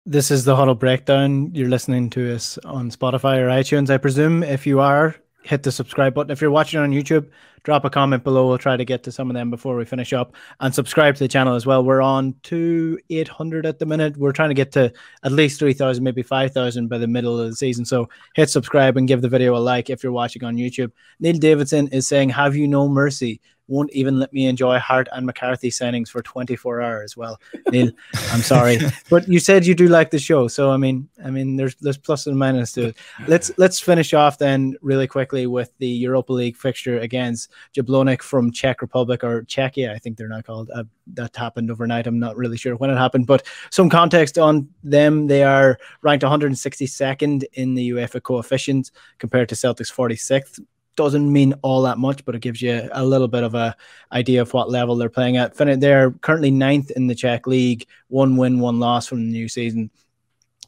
This is the Huddle Breakdown. You're listening to us on Spotify or iTunes, I presume. If you are, hit the subscribe button. If you're watching on YouTube, drop a comment below. We'll try to get to some of them before we finish up. And subscribe to the channel as well. We're on to 800 at the minute. We're trying to get to at least 3,000, maybe 5,000 by the middle of the season. So hit subscribe and give the video a like if you're watching on YouTube. Neil Davidson is saying, have you no mercy? Won't even let me enjoy Hart and McCarthy signings for 24 hours. Well, Neil, I'm sorry, but you said you do like the show, so I mean, there's plus and minus to it. Let's finish off then really quickly with the Europa League fixture against Jablonec from Czech Republic, or Czechia, I think they're now called. That happened overnight. I'm not really sure when it happened, but some context on them. They are ranked 162nd in the UEFA coefficient compared to Celtic's 46th. Doesn't mean all that much, but it gives you a little bit of a idea of what level they're playing at. They're currently 9th in the Czech league, 1 win, 1 loss from the new season.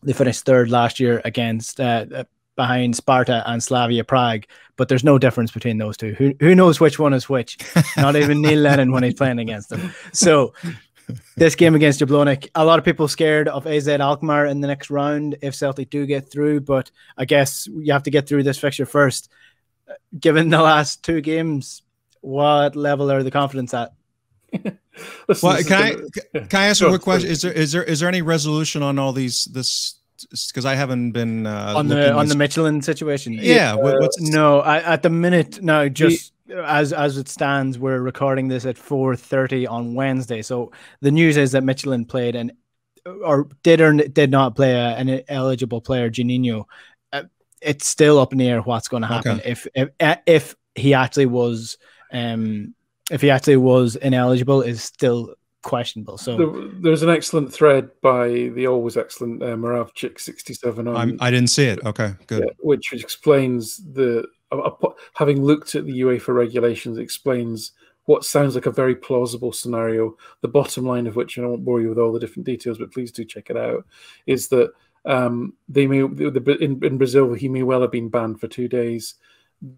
They finished 3rd last year against behind Sparta and Slavia Prague, but there's no difference between those two. Who knows which one is which? Not even Neil Lennon when he's playing against them. So this game against Jablonec, a lot of people scared of AZ Alkmaar in the next round if Celtic do get through, but I guess you have to get through this fixture first. Given the last 2 games, what level are the confidence at? Well, can I ask a quick question? Is there any resolution on all these? Because I haven't been on the Michelin situation. Yeah, no, at the minute now, just as it stands, we're recording this at 4:30 on Wednesday. So the news is that Michelin played did not play an eligible player, Juninho. It's still up in the air what's going to happen. Okay. If he actually was ineligible is still questionable. So there's an excellent thread by the always excellent Moravchik67 on. I didn't see it. Okay, good. Yeah, which explains having looked at the UEFA regulations, explains what sounds like a very plausible scenario. The bottom line of which, I won't bore you with all the different details, but please do check it out, is that in Brazil, he may well have been banned for 2 days.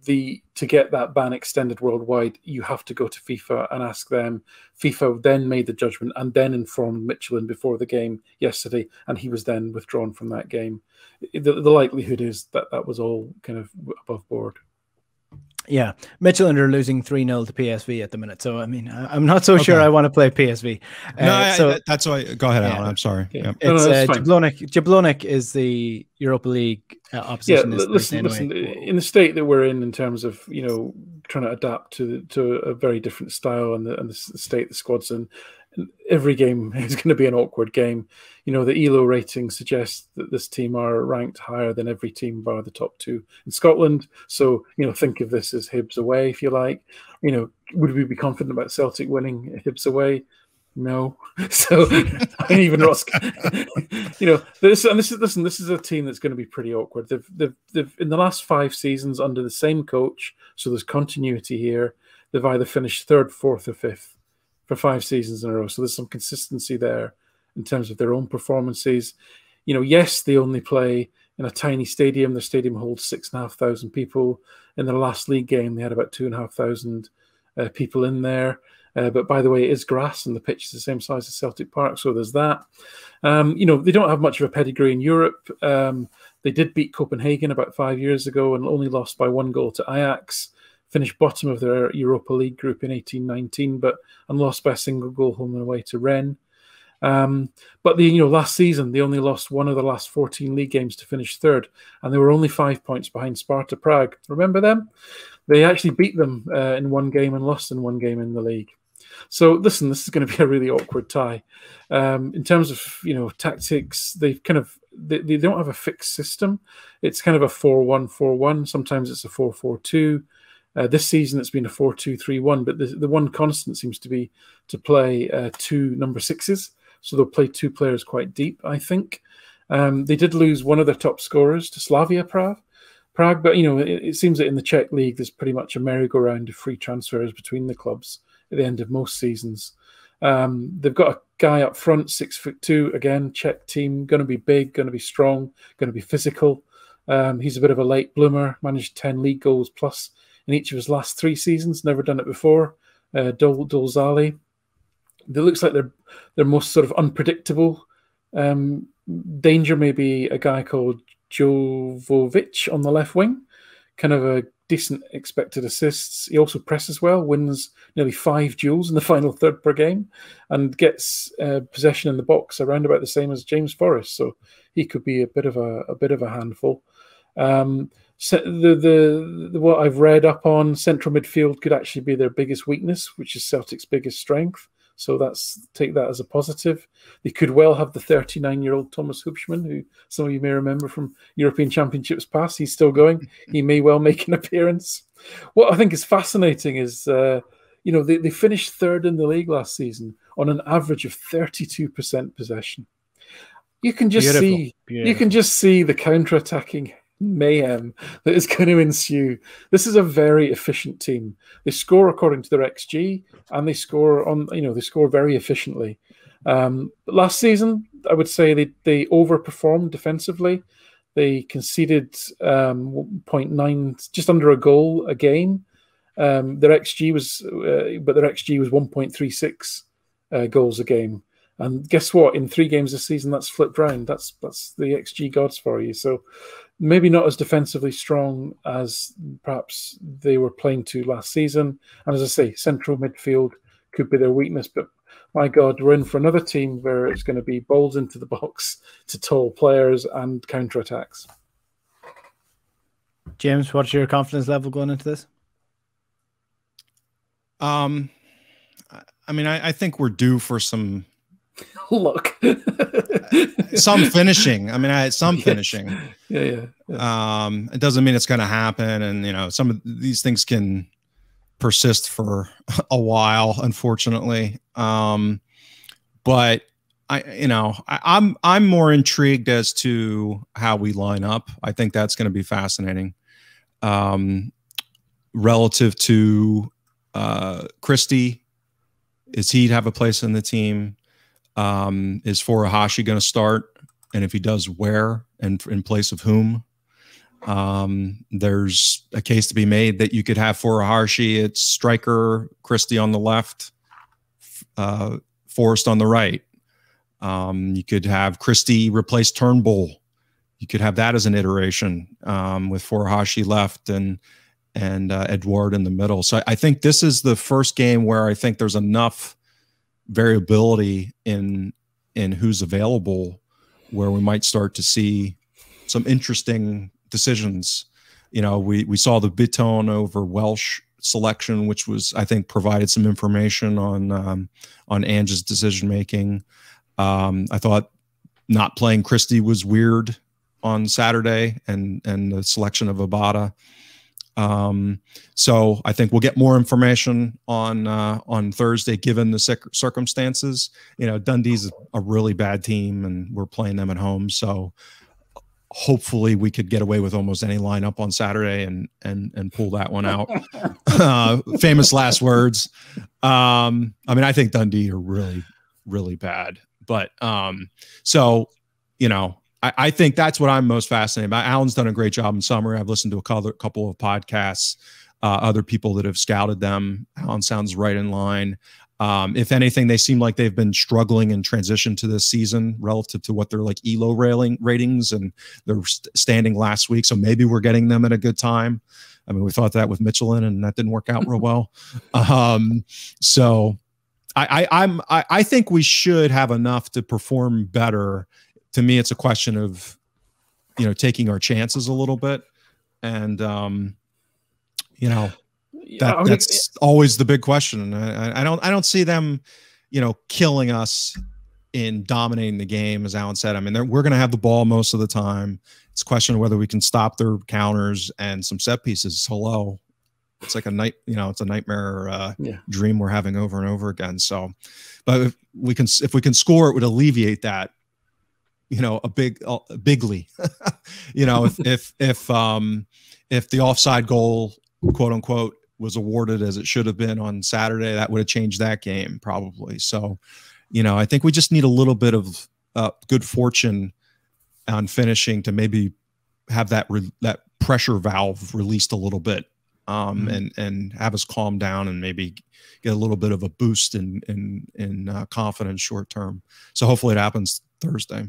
To get that ban extended worldwide, you have to go to FIFA and ask them. FIFA then made the judgment and then informed Michelin before the game yesterday, and he was then withdrawn from that game. The likelihood is that that was all kind of above board. Yeah, Michelin are losing 3-0 to PSV at the minute. So, I mean, I'm not so sure I want to play PSV. No, that's why. Go ahead, Alan. I'm sorry. Yeah. It's Jablonec is the Europa League opposition. Yeah, listen, in the state that we're in terms of, trying to adapt to a very different style and the state the squad's in, every game is going to be an awkward game. The ELO rating suggests that this team are ranked higher than every team bar the top 2 in Scotland. So, think of this as Hibs away, if you like. Would we be confident about Celtic winning Hibs away? No. So, even Ross, this is a team that's going to be pretty awkward. They've in the last 5 seasons under the same coach, so there's continuity here. They've either finished 3rd, 4th, or 5th. For 5 seasons in a row. So there's some consistency there in terms of their own performances. Yes, they only play in a tiny stadium. Their stadium holds 6,500 people. In their last league game, they had about 2,500 people in there. But by the way, it is grass and the pitch is the same size as Celtic Park. So there's that. They don't have much of a pedigree in Europe. They did beat Copenhagen about 5 years ago and only lost by 1 goal to Ajax. Finished bottom of their Europa League group in 18-19, and lost by a single goal home and away to Rennes. But last season they only lost 1 of the last 14 league games to finish 3rd, and they were only 5 points behind Sparta Prague. Remember them? They actually beat them in 1 game and lost in 1 game in the league. So listen, this is going to be a really awkward tie. In terms of tactics, they don't have a fixed system. It's kind of a 4-1-4-1. Sometimes it's a 4-4-2. This season it's been a 4-2-3-1, but the one constant seems to be to play 2 number 6s. So they'll play 2 players quite deep, I think. They did lose one of their top scorers to Slavia Prague, but it seems that in the Czech league there's pretty much a merry-go-round of free transfers between the clubs at the end of most seasons. They've got a guy up front, 6'2", again, Czech team, going to be big, going to be strong, going to be physical. He's a bit of a late bloomer, managed 10 league goals plus in each of his last 3 seasons, never done it before. Dolzali. It looks like their most sort of unpredictable danger may be a guy called Jovovic on the left wing, kind of a decent expected assists. He also presses well, wins nearly 5 duels in the final third per game, and gets possession in the box around about the same as James Forrest. So he could be a bit of a handful. So what I've read up on, central midfield could actually be their biggest weakness, which is Celtic's biggest strength. So take that as a positive. They could well have the 39-year-old Thomas Hubschmann, who some of you may remember from European Championships past. He's still going. He may well make an appearance. What I think is fascinating is, they finished third in the league last season on an average of 32% possession. You can just see the counter-attacking mayhem that is going to ensue. This is a very efficient team. They score according to their XG, and they score very efficiently. Last season, I would say they overperformed defensively. They conceded 0.9, just under a goal a game. Their XG was 1.36 goals a game. And guess what? In 3 games this season, that's flipped round. That's the XG gods for you. So maybe not as defensively strong as perhaps they were playing to last season. And as I say, central midfield could be their weakness. But my God, we're in for another team where it's going to be balls into the box to tall players and counterattacks. James, what's your confidence level going into this? I think we're due for some luck. Some finishing. Some finishing. Yeah. It doesn't mean it's going to happen, and some of these things can persist for a while, unfortunately. But I'm more intrigued as to how we line up. I think that's going to be fascinating. Relative to Christie, is he'd have a place in the team? Is Furuhashi going to start? And if he does, where and in place of whom? There's a case to be made that you could have Furuhashi at striker, Christie on the left, Forrest on the right. You could have Christie replace Turnbull. You could have that as an iteration with Furuhashi left and Edouard in the middle. So I think this is the first game where I think there's enough variability in who's available where we might start to see some interesting decisions. We saw the Bitton over Welsh selection, which was, I think, provided some information on Ange's decision making. I thought not playing Christie was weird on Saturday, and the selection of Abada. So I think we'll get more information on Thursday, given the circumstances. Dundee's a really bad team, and we're playing them at home. So hopefully we could get away with almost any lineup on Saturday and pull that one out. Famous last words. I think Dundee are really, really bad, but I think that's what I'm most fascinated by. Alan's done a great job in summer. I've listened to a couple of podcasts, other people that have scouted them. Alan sounds right in line. If anything, they seem like they've been struggling in transition to this season relative to what their ELO ratings, and they're standing last week. So maybe we're getting them at a good time. We thought that with Michelin, and that didn't work out real well. So I think we should have enough to perform better. To me, it's a question of, taking our chances a little bit. And, that's always the big question. I don't see them, killing us in dominating the game, as Alan said. We're going to have the ball most of the time. It's a question of whether we can stop their counters and some set pieces. Hello. It's like it's a nightmare dream we're having over and over again. So, but if we can score, it would alleviate that. Bigly, if the offside goal, quote unquote, was awarded as it should have been on Saturday, that would have changed that game probably. So, I think we just need a little bit of good fortune on finishing to maybe have that pressure valve released a little bit, and have us calm down and maybe get a little bit of a boost in confidence short term. So hopefully it happens Thursday.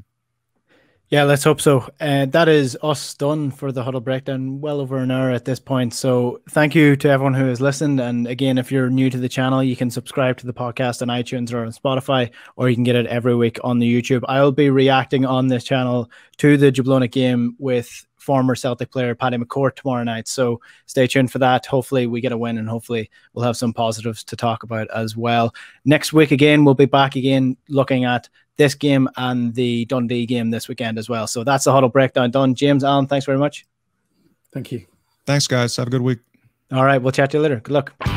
Yeah, let's hope so. That is us done for the Huddle Breakdown, well over an hour at this point. So thank you to everyone who has listened. And again, if you're new to the channel, you can subscribe to the podcast on iTunes or on Spotify, or you can get it every week on the YouTube. I'll be reacting on this channel to the Jablonec game with former Celtic player Paddy McCourt tomorrow night. So stay tuned for that. Hopefully we get a win, and hopefully we'll have some positives to talk about as well. Next week, again, we'll be back again looking at this game and the Dundee game this weekend as well. So that's the Huddle Breakdown done. James, Alan, thanks very much. Thank you. Thanks, guys. Have a good week. All right, we'll chat to you later. Good luck.